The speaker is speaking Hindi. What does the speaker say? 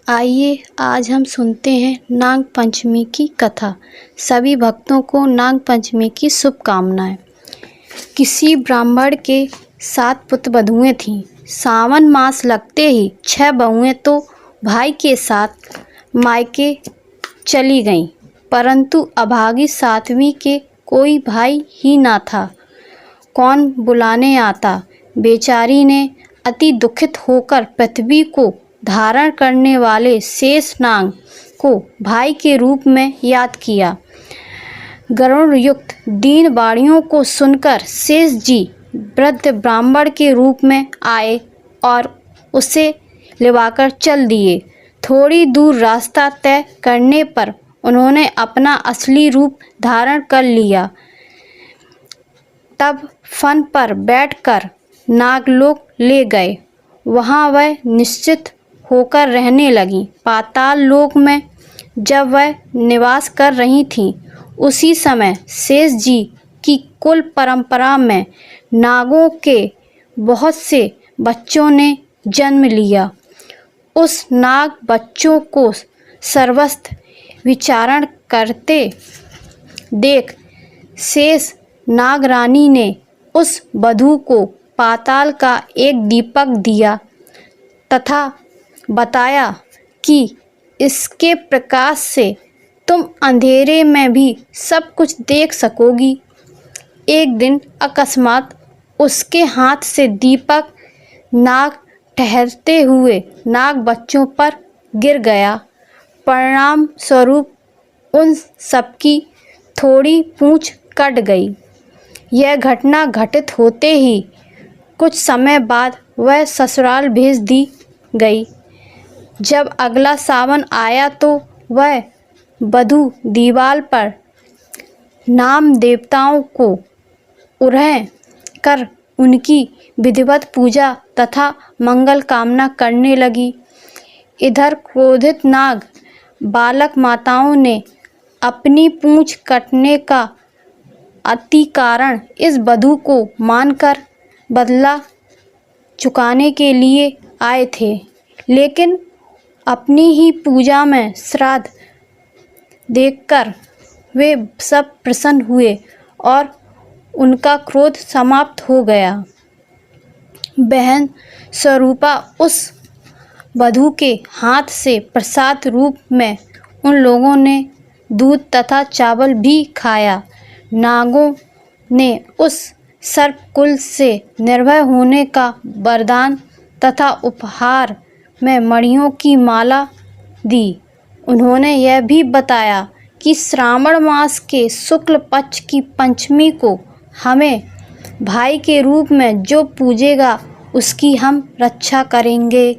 आइए आज हम सुनते हैं नाग पंचमी की कथा। सभी भक्तों को नाग पंचमी की शुभकामनाएं। किसी ब्राह्मण के 7 पुत्र बधुएं थीं। सावन मास लगते ही 6 बहुएं तो भाई के साथ मायके चली गईं, परंतु अभागी 7वीं के कोई भाई ही ना था। कौन बुलाने आता। बेचारी ने अति दुखित होकर पृथ्वी को धारण करने वाले शेष नाग को भाई के रूप में याद किया। गरुड़ युक्त दीन वाणियों को सुनकर शेष जी वृद्ध ब्राह्मण के रूप में आए और उसे लिवाकर चल दिए। थोड़ी दूर रास्ता तय करने पर उन्होंने अपना असली रूप धारण कर लिया। तब फन पर बैठकर नागलोक ले गए। वहाँ वह निश्चित होकर रहने लगी। पाताल लोक में जब वह निवास कर रही थीं, उसी समय शेष जी की कुल परंपरा में नागों के बहुत से बच्चों ने जन्म लिया। उस नाग बच्चों को सर्वस्त्र विचारण करते देख शेष नागरानी ने उस वधू को पाताल का एक दीपक दिया तथा बताया कि इसके प्रकाश से तुम अंधेरे में भी सब कुछ देख सकोगी। एक दिन अकस्मात उसके हाथ से दीपक नाग ठहरते हुए नाग बच्चों पर गिर गया। परिणाम स्वरूप उन सबकी थोड़ी पूंछ कट गई। यह घटना घटित होते ही कुछ समय बाद वह ससुराल भेज दी गई। जब अगला सावन आया तो वह वधू दीवाल पर नाम देवताओं को उरह कर उनकी विधिवत पूजा तथा मंगल कामना करने लगी। इधर क्रोधित नाग बालक माताओं ने अपनी पूंछ कटने का अति कारण इस वधू को मानकर बदला चुकाने के लिए आए थे, लेकिन अपनी ही पूजा में श्राद्ध देखकर वे सब प्रसन्न हुए और उनका क्रोध समाप्त हो गया। बहन स्वरूपा उस वधू के हाथ से प्रसाद रूप में उन लोगों ने दूध तथा चावल भी खाया। नागों ने उस सर्पकुल से निर्भय होने का वरदान तथा उपहार में मणियों की माला दी। उन्होंने यह भी बताया कि श्रावण मास के शुक्ल पक्ष की पंचमी को हमें भाई के रूप में जो पूजेगा उसकी हम रक्षा करेंगे।